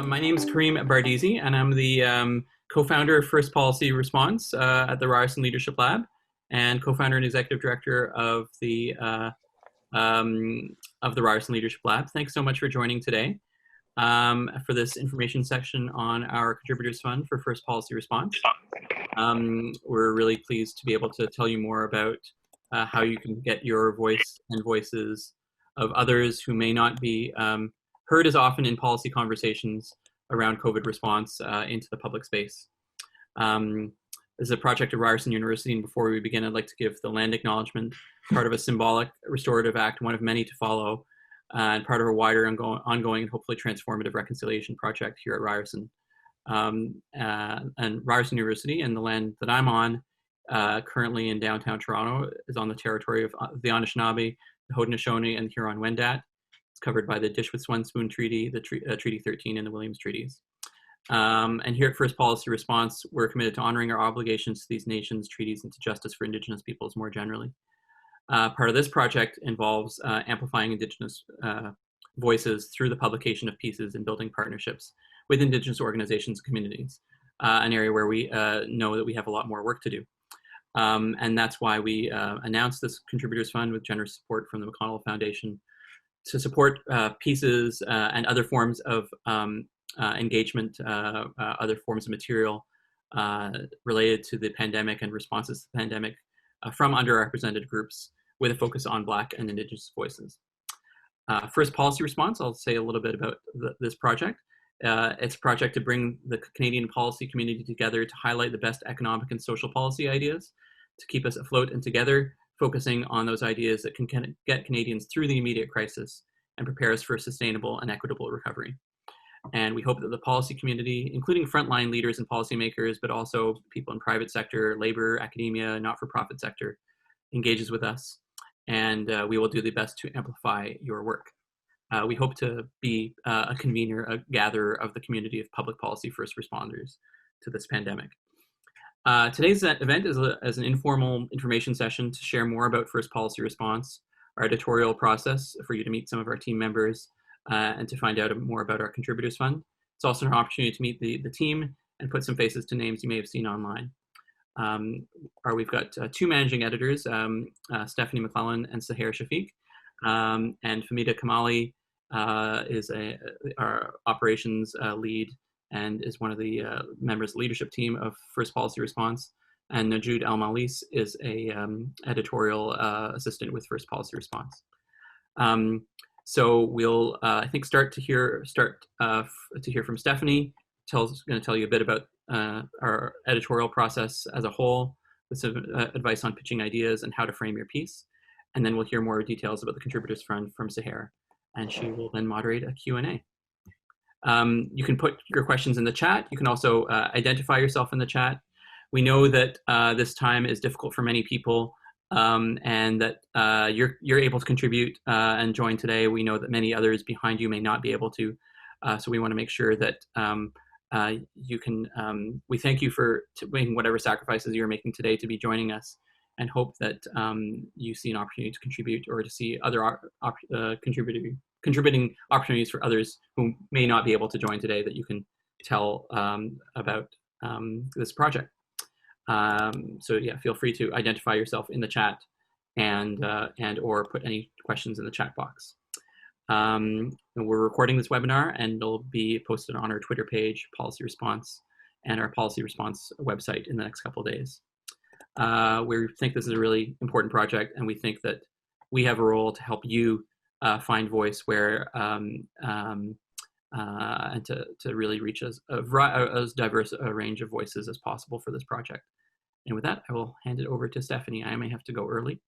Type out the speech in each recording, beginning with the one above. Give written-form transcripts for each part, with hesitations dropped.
My name is Kareem Bardizi, and I'm the co-founder of First Policy Response at the Ryerson Leadership Lab, and co-founder and executive director of the Ryerson Leadership Lab. Thanks so much for joining today for this information section on our Contributors Fund for First Policy Response. We're really pleased to be able to tell you more about how you can get your voice and voices of others who may not be heard as often in policy conversations around COVID response into the public space. This is a project of Ryerson University, and before we begin, I'd like to give the land acknowledgement, part of a symbolic restorative act, one of many to follow, and part of a wider ongoing and hopefully transformative reconciliation project here at Ryerson. And Ryerson University and the land that I'm on, currently in downtown Toronto, is on the territory of the Anishinaabe, the Haudenosaunee, and the Huron-Wendat. It's covered by the Dish with One Spoon Treaty, the Treaty 13, and the Williams Treaties. And here at First Policy Response, we're committed to honoring our obligations to these nations, treaties, and to justice for Indigenous peoples more generally. Part of this project involves amplifying Indigenous voices through the publication of pieces and building partnerships with Indigenous organizations and communities, an area where we know that we have a lot more work to do. And that's why we announced this Contributors Fund with generous support from the McConnell Foundation to support pieces and other forms of engagement, other forms of material related to the pandemic and responses to the pandemic from underrepresented groups with a focus on Black and Indigenous voices. First Policy Response, I'll say a little bit about this project. It's a project to bring the Canadian policy community together to highlight the best economic and social policy ideas, to keep us afloat and together, focusing on those ideas that can get Canadians through the immediate crisis and prepare us for a sustainable and equitable recovery. And we hope that the policy community, including frontline leaders and policymakers, but also people in private sector, labor, academia, not-for-profit sector, engages with us. And we will do the best to amplify your work. We hope to be a convener, a gatherer of the community of public policy first responders to this pandemic. Today's event is an informal information session to share more about First Policy Response, our editorial process for you to meet some of our team members and to find out more about our Contributors Fund. It's also an opportunity to meet the team and put some faces to names you may have seen online. We've got two managing editors, Stephanie McClellan and Sahar Shafiq, and Famida Kamali is our operations lead and is one of the members of the leadership team of First Policy Response. And Najud Al-Malis is a editorial assistant with First Policy Response. So we'll, I think, start to hear from Stephanie. Going to tell you a bit about our editorial process as a whole, with some advice on pitching ideas and how to frame your piece. And then we'll hear more details about the Contributors Fund from Sahar, and she will then moderate a Q&A. You can put your questions in the chat. You can also identify yourself in the chat. We know that this time is difficult for many people, and that you're able to contribute and join today. We know that many others behind you may not be able to, so we want to make sure that you can. We thank you for making whatever sacrifices you're making today to be joining us, and hope that you see an opportunity to contribute or to see other contributing opportunities for others who may not be able to join today that you can tell about this project. So yeah, feel free to identify yourself in the chat and or put any questions in the chat box. We're recording this webinar and it'll be posted on our Twitter page, Policy Response, and our Policy Response website in the next couple of days. We think this is a really important project, and we think that we have a role to help you find voice where and to really reach as diverse a range of voices as possible for this project. And with that, I will hand it over to Stephanie. I may have to go early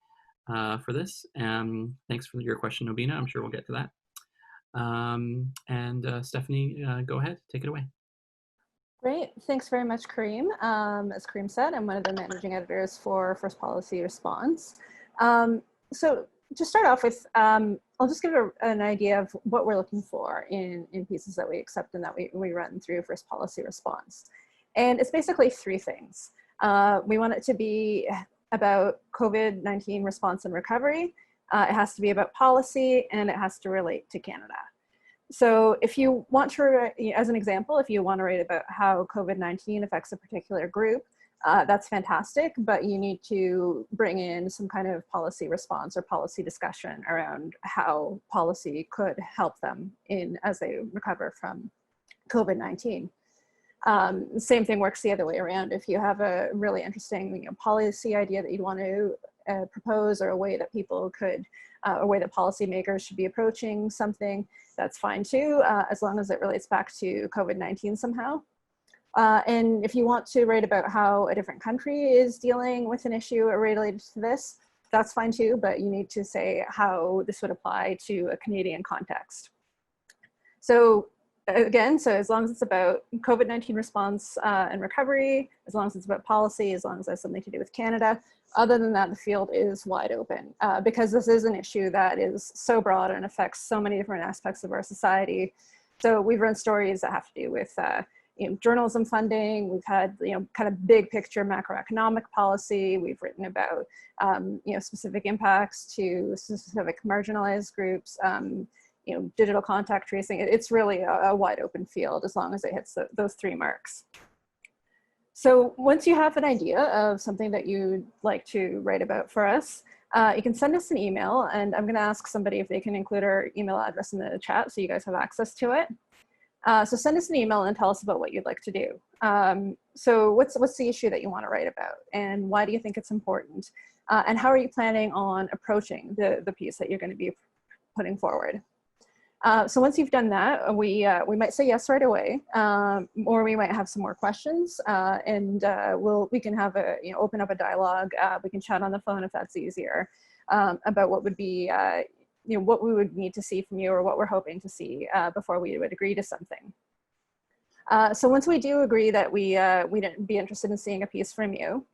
for this. Thanks for your question, Nobina. I'm sure we'll get to that. Stephanie, go ahead, take it away. Great, thanks very much, Kareem. As Kareem said, I'm one of the managing editors for First Policy Response. So to start off with, I'll just give an idea of what we're looking for in pieces that we accept and that we run through First Policy Response. And it's basically three things. We want it to be about COVID-19 response and recovery. It has to be about policy, and it has to relate to Canada. So if you want to, as an example, if you want to write about how COVID-19 affects a particular group, that's fantastic, but you need to bring in some kind of policy response or policy discussion around how policy could help them as they recover from COVID-19. Same thing works the other way around. If you have a really interesting policy idea that you'd want to propose, or a way that people could, a way that policymakers should be approaching something, that's fine too, as long as it relates back to COVID-19 somehow. And if you want to write about how a different country is dealing with an issue related to this, that's fine too, but you need to say how this would apply to a Canadian context. So again, so as long as it's about COVID-19 response and recovery, as long as it's about policy, as long as it has something to do with Canada, other than that, the field is wide open, because this is an issue that is so broad and affects so many different aspects of our society. So we've run stories that have to do with journalism funding. We've had kind of big picture macroeconomic policy. We've written about specific impacts to specific marginalized groups. Digital contact tracing. It's really a wide open field as long as it hits those 3 marks. So once you have an idea of something that you'd like to write about for us, you can send us an email, and I'm going to ask somebody if they can include our email address in the chat so you guys have access to it. So send us an email and tell us about what you'd like to do. So what's the issue that you want to write about, and why do you think it's important? And how are you planning on approaching the piece that you're going to be putting forward? So once you've done that, we might say yes right away, or we might have some more questions, and we can have open up a dialogue. We can chat on the phone if that's easier, about what would be what we would need to see from you, or what we're hoping to see before we would agree to something. So once we do agree that we'd be interested in seeing a piece from you,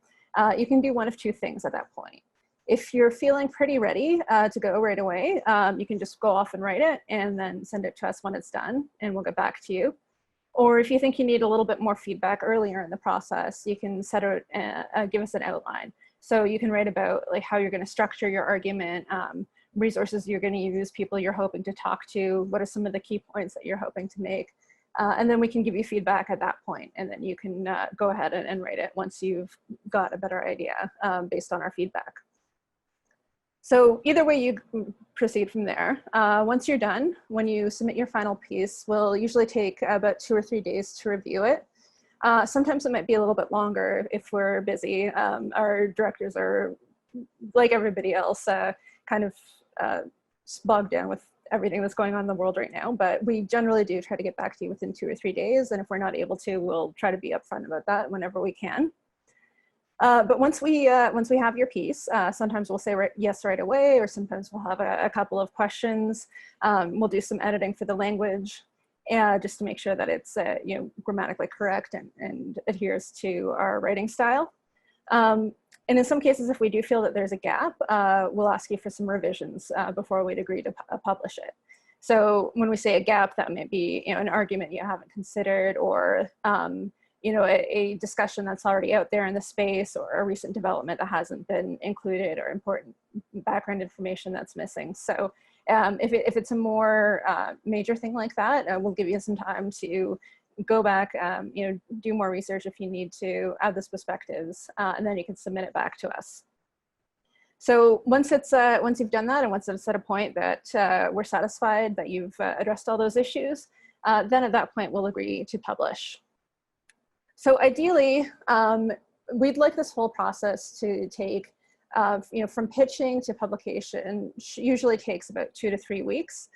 you can do one of 2 things at that point. If you're feeling pretty ready to go right away, you can just go off and write it and then send it to us when it's done, and we'll get back to you. Or if you think you need a little bit more feedback earlier in the process, you can give us an outline. So you can write about how you're going to structure your argument, resources you're going to use, people you're hoping to talk to, what are some of the key points that you're hoping to make. And then we can give you feedback at that point, and then you can go ahead and write it once you've got a better idea based on our feedback. So either way you proceed from there. Once you're done, when you submit your final piece, we'll usually take about 2 or 3 days to review it. Sometimes it might be a little bit longer if we're busy. Our directors are, like everybody else, kind of bogged down with everything that's going on in the world right now, but we generally do try to get back to you within 2 or 3 days, and if we're not able to, we'll try to be upfront about that whenever we can. But once we have your piece, sometimes we'll say yes right away, or sometimes we'll have a couple of questions. We'll do some editing for the language, just to make sure that it's grammatically correct and adheres to our writing style. And in some cases, if we do feel that there's a gap, we'll ask you for some revisions before we'd agree to publish it. So when we say a gap, that may be an argument you haven't considered, or a discussion that's already out there in the space, or a recent development that hasn't been included, or important background information that's missing. So if it's a more major thing like that, we'll give you some time to go back, do more research if you need to, add those perspectives, and then you can submit it back to us. So once you've done that, and once it's at a point that we're satisfied that you've addressed all those issues, then at that point we'll agree to publish. So ideally, we'd like this whole process to take, from pitching to publication, usually takes about 2 to 3 weeks,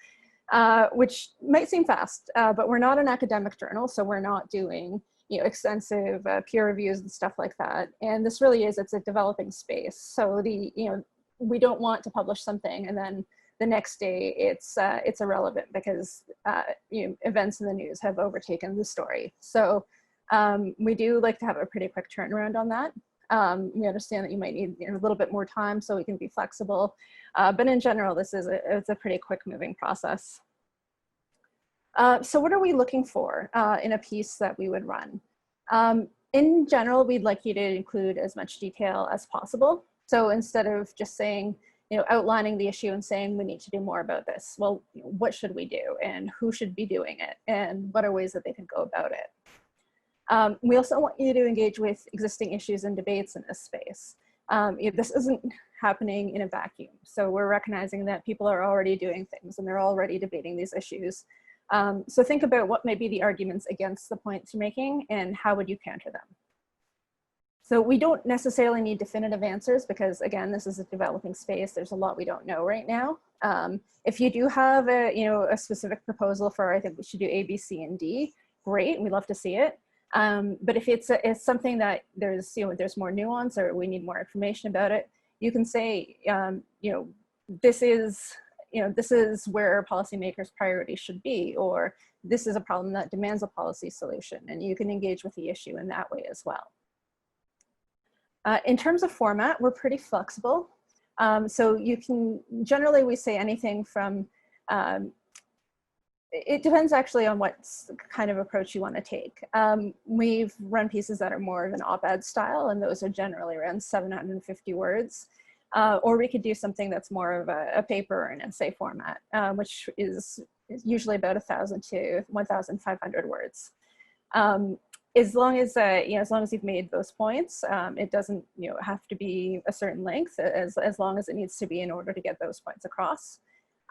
which might seem fast, but we're not an academic journal, so we're not doing extensive peer reviews and stuff like that. And this really it's a developing space. So we don't want to publish something and then the next day it's irrelevant because events in the news have overtaken the story. So we do like to have a pretty quick turnaround on that. We understand that you might need a little bit more time, so we can be flexible. But in general, it's a pretty quick moving process. So what are we looking for in a piece that we would run? In general, we'd like you to include as much detail as possible. So instead of just saying, outlining the issue and saying we need to do more about this. Well, what should we do, and who should be doing it, and what are ways that they can go about it? We also want you to engage with existing issues and debates in this space. This isn't happening in a vacuum. So we're recognizing that people are already doing things and they're already debating these issues. So think about what might be the arguments against the points you're making and how would you counter them. So we don't necessarily need definitive answers because, again, this is a developing space. There's a lot we don't know right now. If you do have a specific proposal for, I think we should do A, B, C, and D, great, we'd love to see it. But if it's something that there's more nuance or we need more information about it, you can say, this is where policymakers' priorities should be, or this is a problem that demands a policy solution, and you can engage with the issue in that way as well. In terms of format, we're pretty flexible. So you can, generally we say anything from, it depends actually on what kind of approach you want to take. We've run pieces that are more of an op-ed style, and those are generally around 750 words. Or we could do something that's more of a paper or an essay format, which is usually about 1,000 to 1,500 words. As long as you've made those points, it doesn't have to be a certain length, as long as it needs to be in order to get those points across.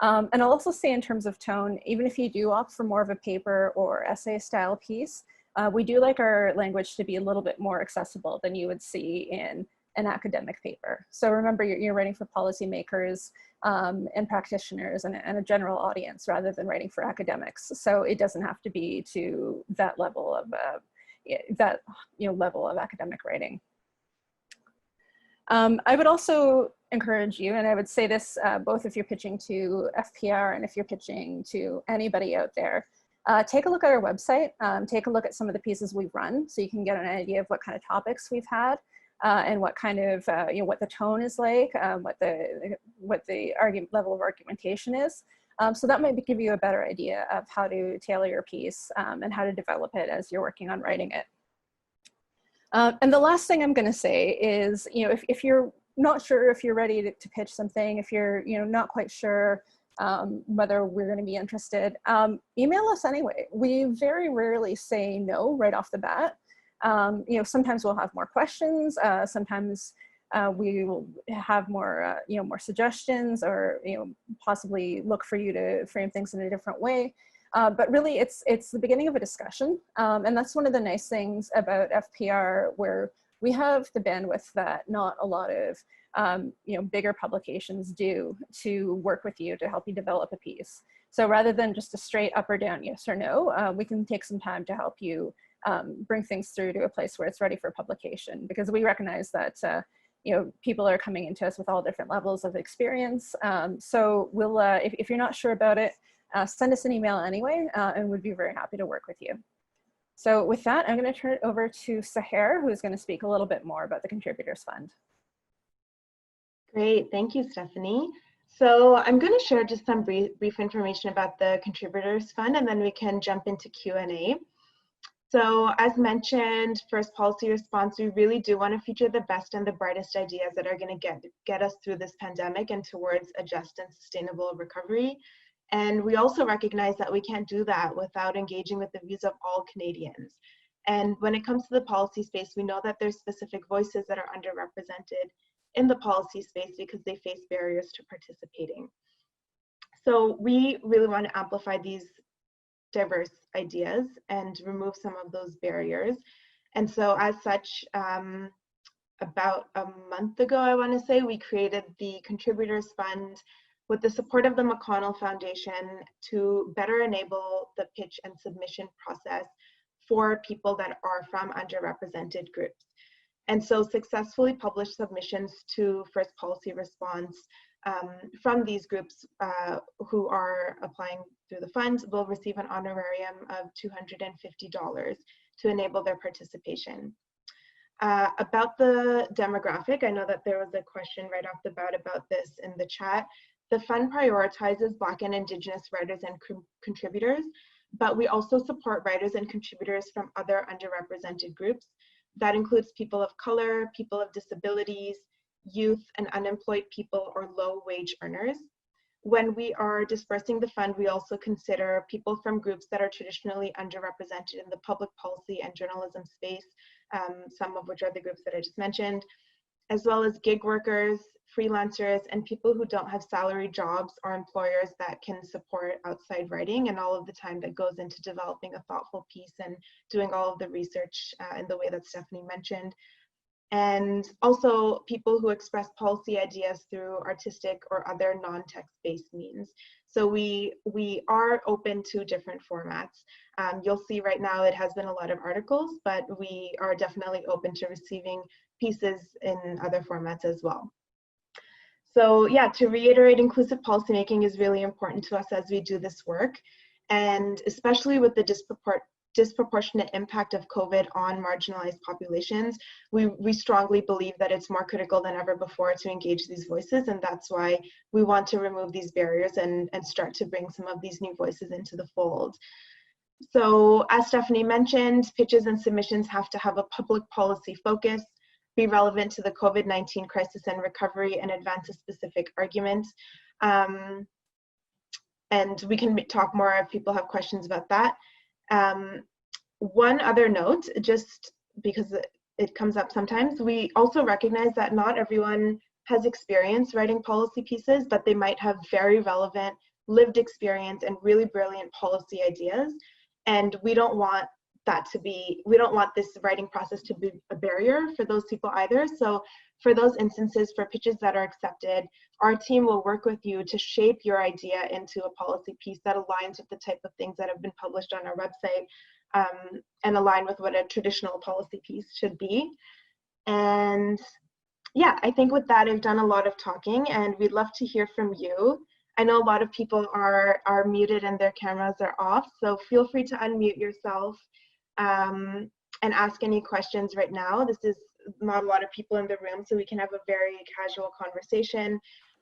And I'll also say in terms of tone, even if you do opt for more of a paper or essay style piece, we do like our language to be a little bit more accessible than you would see in an academic paper. So remember, you're writing for policymakers and practitioners and a general audience rather than writing for academics. So it doesn't have to be to that level of level of academic writing. I would also encourage you, and I would say this both if you're pitching to FPR and if you're pitching to anybody out there, take a look at our website, take a look at some of the pieces we've run so you can get an idea of what kind of topics we've had and what kind of, what the tone is like, what the level of argumentation is. So that might give you a better idea of how to tailor your piece and how to develop it as you're working on writing it. And the last thing I'm going to say is, if you're not sure if you're ready to pitch something, if you're not quite sure whether we're going to be interested, email us anyway. We very rarely say no right off the bat. Sometimes we'll have more questions. Sometimes we will have more, more suggestions, or possibly look for you to frame things in a different way. But really, it's the beginning of a discussion, and that's one of the nice things about FPR, where we have the bandwidth that not a lot of bigger publications do to work with you to help you develop a piece. So rather than just a straight up or down yes or no, we can take some time to help you bring things through to a place where it's ready for publication, because we recognize that people are coming into us with all different levels of experience. So we'll, if you're not sure about it, send us an email anyway, and we'd be very happy to work with you. So with that, I'm going to turn it over to Sahar, who's going to speak a little bit more about the Contributors Fund. Great, thank you, Stephanie. So I'm going to share just some brief information about the Contributors Fund, and then we can jump into Q&A. So as mentioned, First Policy Response, we really do want to feature the best and the brightest ideas that are going to get us through this pandemic and towards a just and sustainable recovery. And we also recognize that we can't do that without engaging with the views of all Canadians. And when it comes to the policy space, we know that there's specific voices that are underrepresented in the policy space because they face barriers to participating. So we really want to amplify these diverse ideas and remove some of those barriers. And so as such, about a month ago, I want to say, we created the Contributors Fund with the support of the McConnell Foundation to better enable the pitch and submission process for people that are from underrepresented groups. And so successfully published submissions to First Policy Response from these groups who are applying through the fund will receive an honorarium of $250 to enable their participation. About the demographic, I know that there was a question right off the bat about this in the chat. The fund prioritizes Black and Indigenous writers and contributors, but we also support writers and contributors from other underrepresented groups. That includes people of color, people of disabilities, youth, and unemployed people or low wage earners. When we are dispersing the fund, we also consider people from groups that are traditionally underrepresented in the public policy and journalism space, some of which are the groups that I just mentioned, as well as gig workers, freelancers, and people who don't have salary jobs or employers that can support outside writing and all of the time that goes into developing a thoughtful piece and doing all of the research in the way that Stephanie mentioned. And also people who express policy ideas through artistic or other non-text-based means. So we are open to different formats. You'll see right now it has been a lot of articles, but we are definitely open to receiving pieces in other formats as well. So yeah, to reiterate, inclusive policymaking is really important to us as we do this work, and especially with the disproportionate impact of COVID on marginalized populations, we strongly believe that it's more critical than ever before to engage these voices, and that's why we want to remove these barriers and start to bring some of these new voices into the fold. So as Stephanie mentioned, pitches and submissions have to have a public policy focus, be relevant to the COVID-19 crisis and recovery, and advance a specific argument. And we can talk more if people have questions about that. One other note, just because it comes up sometimes, we also recognize that not everyone has experience writing policy pieces, but they might have very relevant lived experience and really brilliant policy ideas. And we don't want this writing process to be a barrier for those people either. So for those instances, for pitches that are accepted, our team will work with you to shape your idea into a policy piece that aligns with the type of things that have been published on our website, and align with what a traditional policy piece should be. And yeah, I think with that, I've done a lot of talking, and we'd love to hear from you. I know a lot of people are muted and their cameras are off, so feel free to unmute yourself and ask any questions right now. This is not a lot of people in the room, so we can have a very casual conversation.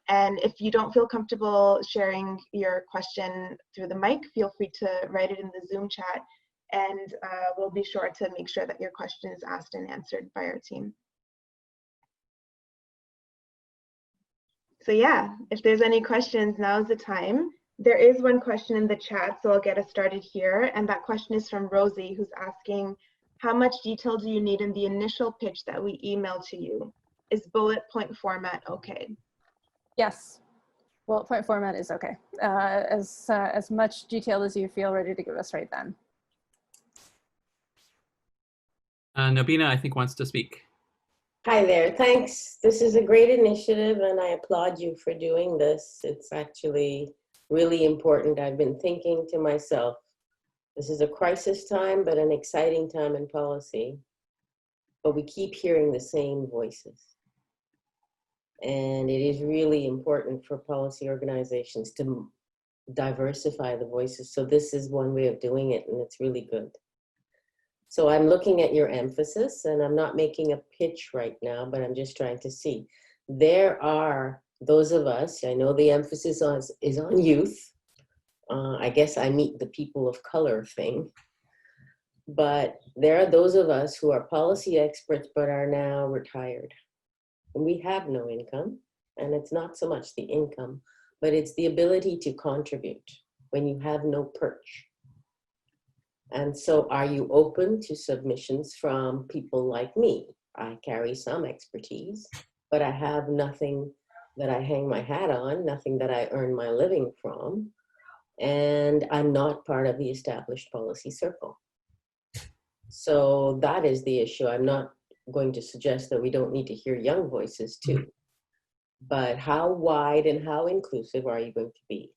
And if you don't feel comfortable sharing your question through the mic, feel free to write it in the Zoom chat, and we'll be sure to make sure that your question is asked and answered by our team. So yeah, if there's any questions, now's the time. There is one question in the chat, so I'll get us started here. And that question is from Rosie, who's asking, how much detail do you need in the initial pitch that we email to you? Is bullet point format okay? Yes, bullet point format is okay. As much detail as you feel ready to give us right then. Nabina, I think, wants to speak. Hi there, thanks. This is a great initiative and I applaud you for doing this. It's actually really important. I've been thinking to myself, this is a crisis time, but an exciting time in policy. But we keep hearing the same voices. And it is really important for policy organizations to diversify the voices. So this is one way of doing it, and it's really good. So I'm looking at your emphasis, and I'm not making a pitch right now, but I'm just trying to see. There are those of us, I know the emphasis is on youth. I guess I meet the people of color thing. But there are those of us who are policy experts but are now retired. We have no income, and it's not so much the income, but it's the ability to contribute when you have no perch. And so are you open to submissions from people like me? I carry some expertise, but I have nothing that I hang my hat on, nothing that I earn my living from, and I'm not part of the established policy circle. So that is the issue. I'm not going to suggest that we don't need to hear young voices too, but how wide and how inclusive are you going to be?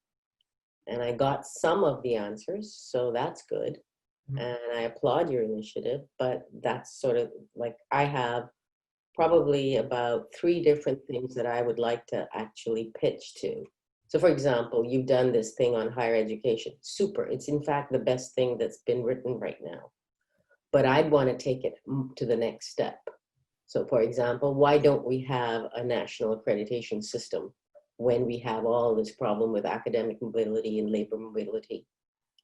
And I got some of the answers, so that's good. And I applaud your initiative, but that's sort of like, I have probably about 3 different things that I would like to actually pitch to. So for example, you've done this thing on higher education. Super, it's in fact the best thing that's been written right now. But I'd want to take it to the next step. So for example, why don't we have a national accreditation system when we have all this problem with academic mobility and labor mobility?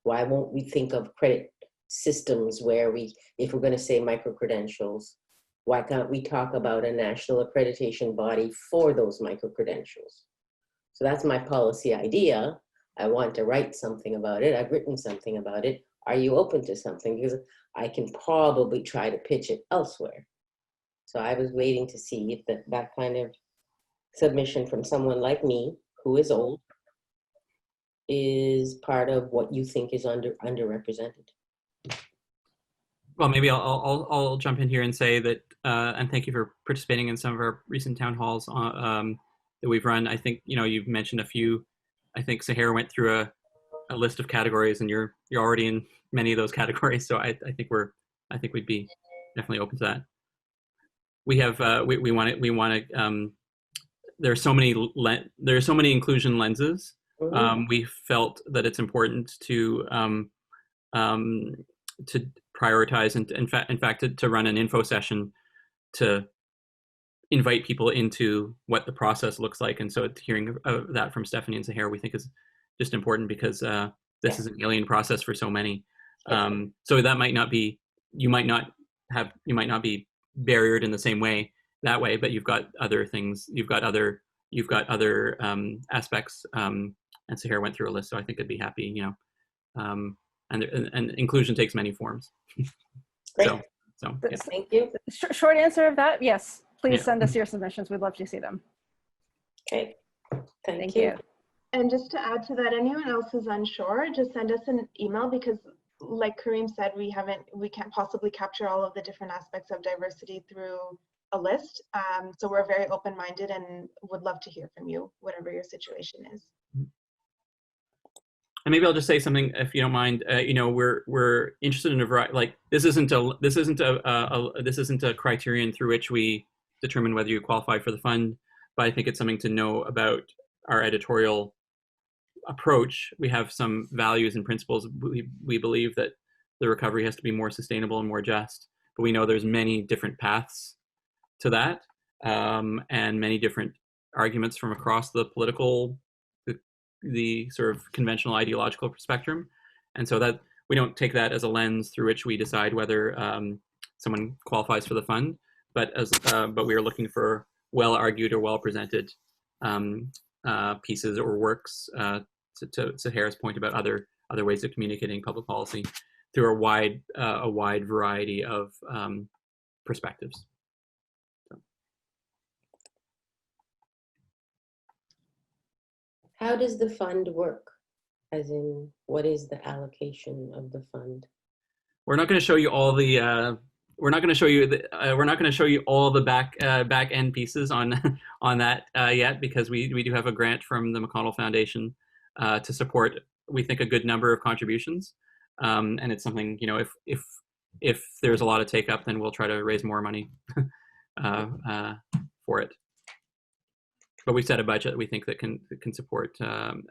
Why won't we think of credit systems where we, if we're going to say micro-credentials, why can't we talk about a national accreditation body for those micro-credentials? So that's my policy idea. I want to write something about it. I've written something about it. Are you open to something? Because I can probably try to pitch it elsewhere. So I was waiting to see if that kind of submission from someone like me, who is old, is part of what you think is underrepresented. Well, maybe I'll jump in here and say that, and thank you for participating in some of our recent town halls that we've run. I think, you know, you've mentioned a few. I think Sahara went through a list of categories, and you're already in many of those categories. So I think we'd be definitely open to that. We have we want to. There's so many inclusion lenses. We felt that it's important to prioritize and in fact to run an info session to invite people into what the process looks like. And so hearing that from Stephanie and Sahara, we think is just important because this is an alien process for so many. So that might not be, you might not be barriered in the same way that way, but you've got other things, you've got other aspects. And Sahara went through a list, so I think I'd be happy, you know, and inclusion takes many forms. Great. So Yeah. Thank you. Short answer of that, yes. Please send us your submissions. We'd love to see them. Okay. Thank you. And just to add to that, anyone else who's unsure, just send us an email because, like Kareem said, we can't possibly capture all of the different aspects of diversity through a list. So we're very open-minded and would love to hear from you, whatever your situation is. And maybe I'll just say something, if you don't mind. You know, we're interested in a variety. Like this isn't a criterion through which we determine whether you qualify for the fund. But I think it's something to know about our editorial approach. We have some values and principles. We believe that the recovery has to be more sustainable and more just. But we know there's many different paths to that, and many different arguments from across the political, the sort of conventional ideological spectrum. And so that we don't take that as a lens through which we decide whether someone qualifies for the fund, but we are looking for well-argued or well-presented pieces or works, to Sahara's point about other ways of communicating public policy through a wide variety of perspectives. How does the fund work? As in, what is the allocation of the fund? We're not going to show you all the. We're not going to show you all the back end pieces on that yet, because we do have a grant from the McConnell Foundation to support, we think, a good number of contributions, and it's something, you know, if there's a lot of take up, then we'll try to raise more money for it. But we set a budget we think that can support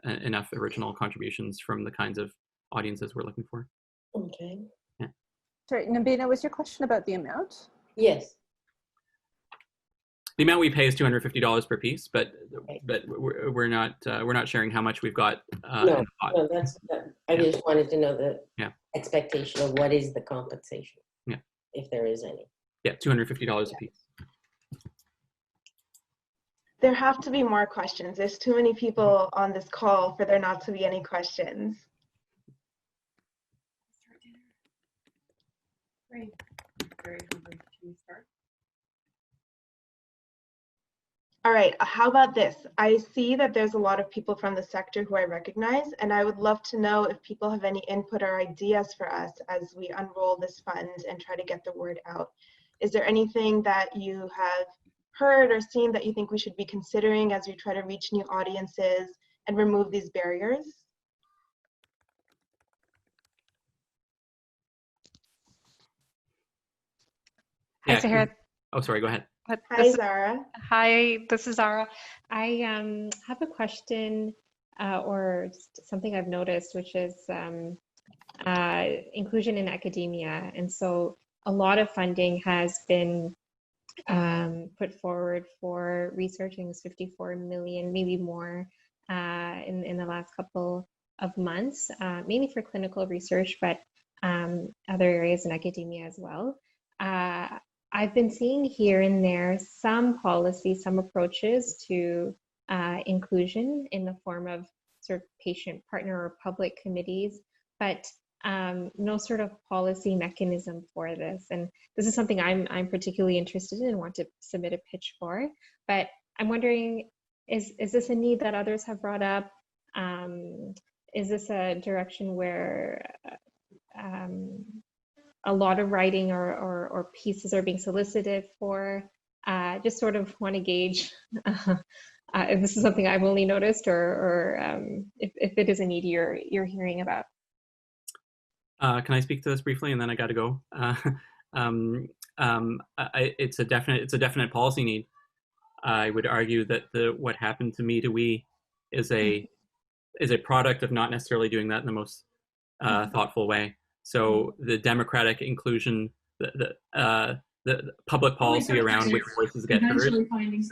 enough original contributions from the kinds of audiences we're looking for. Okay. Yeah. Sorry, Nabina, was your question about the amount? Yes. The amount we pay is $250 per piece, but we're not sharing how much we've got. No, that's. I just wanted to know the expectation of what is the compensation. Yeah. If there is any. Yeah, $250 a piece. There have to be more questions. There's too many people on this call for there not to be any questions. Great. Very hungry. Can we start? All right, how about this? I see that there's a lot of people from the sector who I recognize, and I would love to know if people have any input or ideas for us as we unroll this fund and try to get the word out. Is there anything that you have heard or seen that you think we should be considering as we try to reach new audiences and remove these barriers? Hi, Sahara. Oh, sorry, go ahead. Hi, Zara. Hi, this is Zara. I have a question or something I've noticed, which is inclusion in academia. And so a lot of funding has been put forward for researching this 54 million, maybe more in the last couple of months, mainly for clinical research, but other areas in academia as well. I've been seeing here and there some policies, some approaches to inclusion in the form of sort of patient partner or public committees, but no sort of policy mechanism for this. And this is something I'm particularly interested in and want to submit a pitch for. But I'm wondering, is this a need that others have brought up? Is this a direction where a lot of writing or pieces are being solicited for? Just sort of want to gauge if this is something I've only noticed, or if it is a need you're hearing about. Can I speak to this briefly, and then I got to go? It's a definite policy need. I would argue that what happened to Me to We is a product of not necessarily doing that in the most thoughtful way. So the democratic inclusion, the public policy around which voices get heard,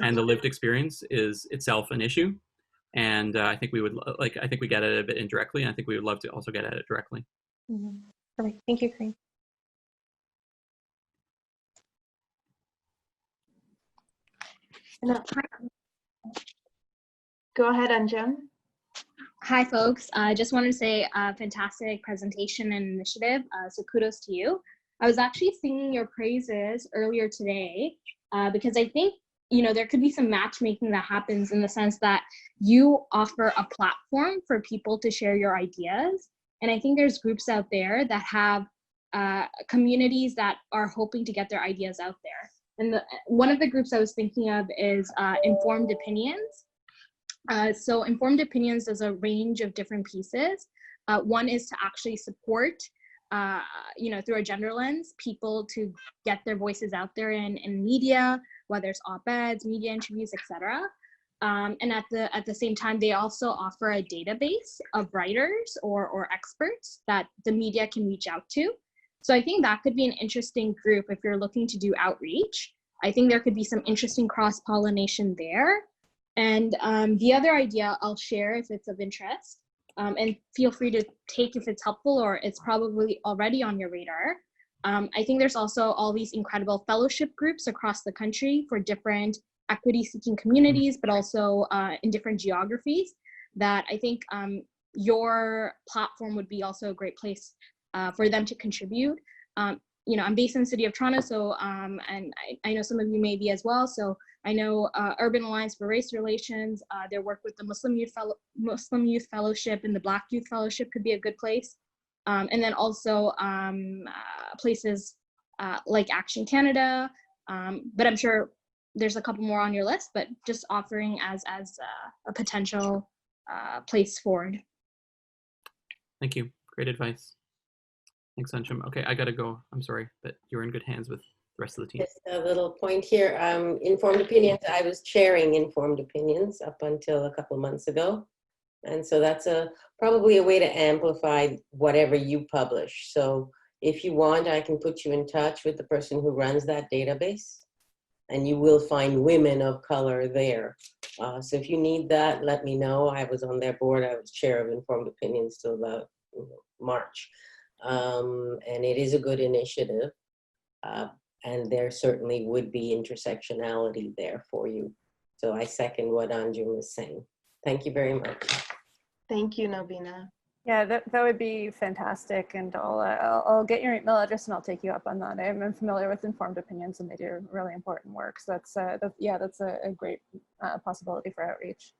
and the lived experience is itself an issue. And I think we get at it a bit indirectly, and I think we would love to also get at it directly. Mm-hmm. Perfect. Thank you, Corinne. Go ahead, Anjum. Hi, folks. I just wanted to say fantastic presentation and initiative. So kudos to you. I was actually singing your praises earlier today because I think, there could be some matchmaking that happens in the sense that you offer a platform for people to share your ideas. And I think there's groups out there that have communities that are hoping to get their ideas out there. And one of the groups I was thinking of is Informed Opinions. So Informed Opinions does a range of different pieces. One is to actually support, through a gender lens, people to get their voices out there in media, whether it's op-eds, media interviews, etc. And at the same time, they also offer a database of writers or experts that the media can reach out to. So I think that could be an interesting group if you're looking to do outreach. I think there could be some interesting cross-pollination there. And the other idea I'll share if it's of interest, and feel free to take if it's helpful or it's probably already on your radar. I think there's also all these incredible fellowship groups across the country for different equity-seeking communities, but also in different geographies that I think your platform would be also a great place for them to contribute. I'm based in the city of Toronto, so and I know some of you may be as well. So I know Urban Alliance for Race Relations, their work with the Muslim Youth Fellowship and the Black Youth Fellowship could be a good place. And then also places like Action Canada, but I'm sure there's a couple more on your list, but just offering as a potential place forward. Thank you. Great advice. Thanks, Ansham. Okay, I gotta go. I'm sorry, but you're in good hands with the rest of the team. Just a little point here. Informed Opinions, I was chairing Informed Opinions up until a couple months ago. And so that's probably a way to amplify whatever you publish. So if you want, I can put you in touch with the person who runs that database, and you will find women of color there. So if you need that, let me know. I was on their board. I was chair of Informed Opinions till about March. And it is a good initiative. And there certainly would be intersectionality there for you. So I second what Anjum is saying. Thank you very much. Thank you, Nobina. Yeah, that would be fantastic, and I'll get your email address and I'll take you up on that. I'm familiar with Informed Opinions, and they do really important work. So that's a great possibility for outreach.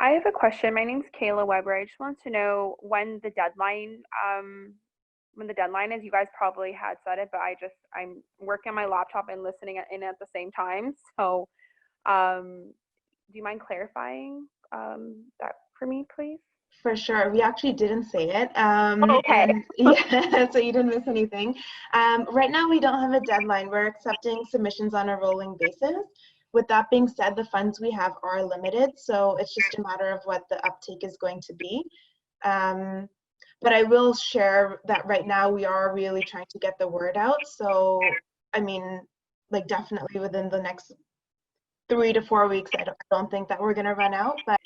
I have a question. My name's Kayla Weber. I just want to know when the deadline is. You guys probably had said it, but I'm working on my laptop and listening in at the same time. So do you mind clarifying that for me, please? For sure. We actually didn't say it. Okay. Yeah, so you didn't miss anything. Right now, we don't have a deadline. We're accepting submissions on a rolling basis. With that being said, the funds we have are limited, so it's just a matter of what the uptake is going to be. But I will share that right now we are really trying to get the word out. So, I mean, like definitely within the next 3 to 4 weeks, I don't think that we're going to run out, but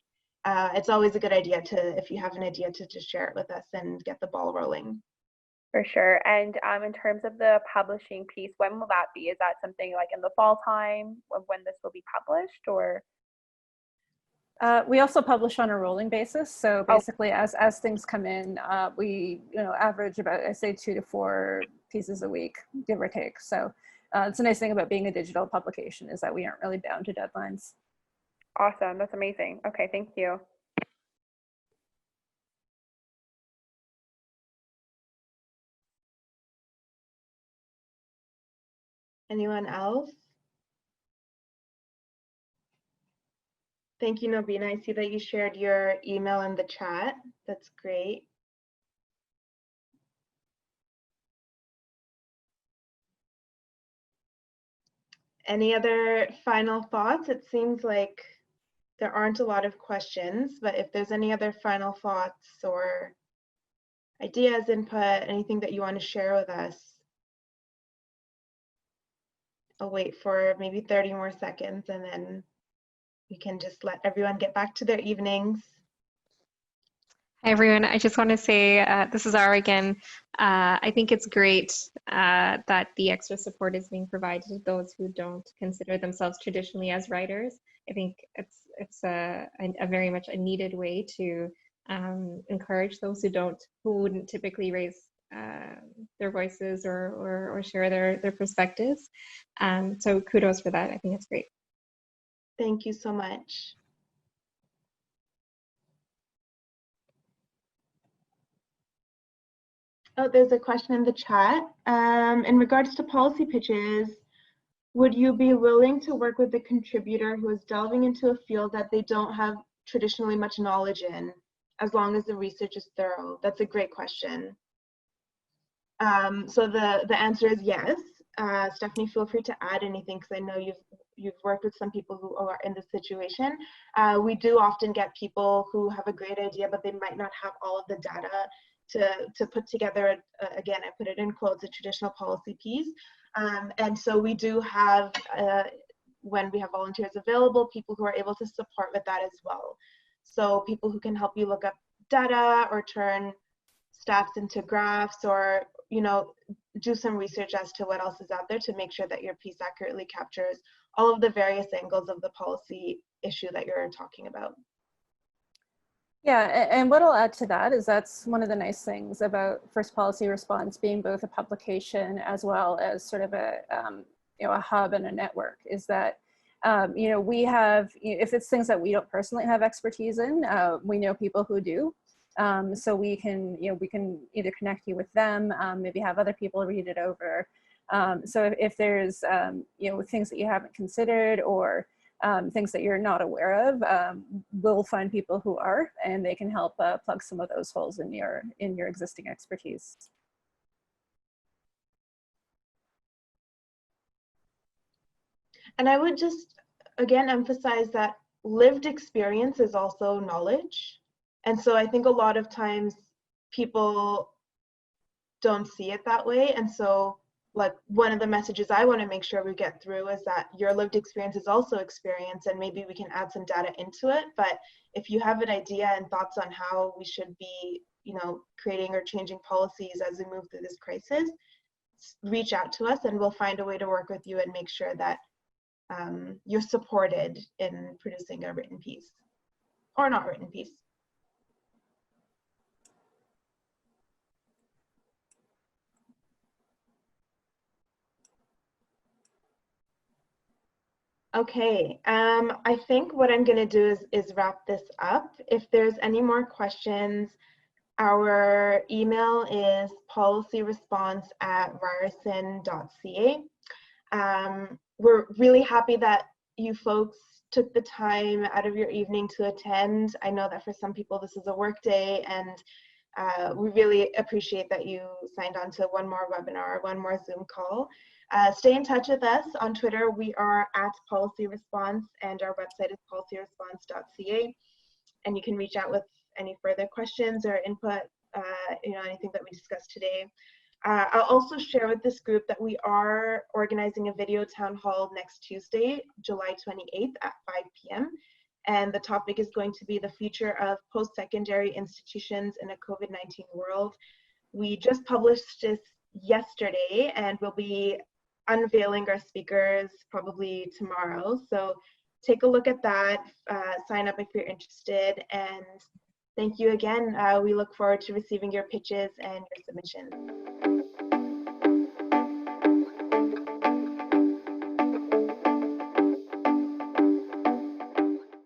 it's always a good idea to, if you have an idea, to just share it with us and get the ball rolling. For sure. And in terms of the publishing piece, when will that be? Is that something like in the fall time when this will be published, or? We also publish on a rolling basis. So basically, as things come in, we average about, I say, 2 to 4 pieces a week, give or take. So it's a nice thing about being a digital publication is that we aren't really bound to deadlines. Awesome. That's amazing. Okay, thank you. Anyone else? Thank you, Nobina. I see that you shared your email in the chat. That's great. Any other final thoughts? It seems like there aren't a lot of questions, but if there's any other final thoughts or ideas, input, anything that you want to share with us, I'll wait for maybe 30 more seconds and then we can just let everyone get back to their evenings. Hi, everyone. I just want to say this is Ara again. I think it's great that the extra support is being provided to those who don't consider themselves traditionally as writers. I think it's a very much a needed way to encourage those who wouldn't typically raise their voices or share their perspectives. So kudos for that. I think it's great. Thank you so much. Oh, there's a question in the chat. In regards to policy pitches, would you be willing to work with a contributor who is delving into a field that they don't have traditionally much knowledge in, as long as the research is thorough? That's a great question. So the answer is yes. Stephanie, feel free to add anything because I know you've worked with some people who are in this situation. We do often get people who have a great idea, but they might not have all of the data to put together, again, I put it in quotes, a traditional policy piece. And so we do have, when we have volunteers available, people who are able to support with that as well. So people who can help you look up data or turn stats into graphs, or do some research as to what else is out there to make sure that your piece accurately captures all of the various angles of the policy issue that you're talking about. Yeah, and what I'll add to that is that's one of the nice things about First Policy Response being both a publication as well as sort of a hub and a network, is that we have, if it's things that we don't personally have expertise in, we know people who do. So we can either connect you with them, maybe have other people read it over. So if there's things that you haven't considered or things that you're not aware of, we'll find people who are, and they can help plug some of those holes in your existing expertise. And I would just again emphasize that lived experience is also knowledge. And so I think a lot of times people don't see it that way. And so like one of the messages I want to make sure we get through is that your lived experience is also experience, and maybe we can add some data into it. But if you have an idea and thoughts on how we should be, creating or changing policies as we move through this crisis, reach out to us and we'll find a way to work with you and make sure that you're supported in producing a written piece or not written piece. Okay, I think what I'm going to do is wrap this up. If there's any more questions, our email is policyresponse@ryerson.ca. We're really happy that you folks took the time out of your evening to attend. I know that for some people this is a work day, and we really appreciate that you signed on to one more webinar, one more Zoom call. Stay in touch with us on Twitter. We are @PolicyResponse, and our website is policyresponse.ca. And you can reach out with any further questions or input, anything that we discussed today. I'll also share with this group that we are organizing a video town hall next Tuesday, July 28th at 5 p.m. and the topic is going to be the future of post-secondary institutions in a COVID-19 world. We just published this yesterday, and we'll be unveiling our speakers probably tomorrow. So take a look at that, sign up if you're interested, and thank you again. We look forward to receiving your pitches and your submissions.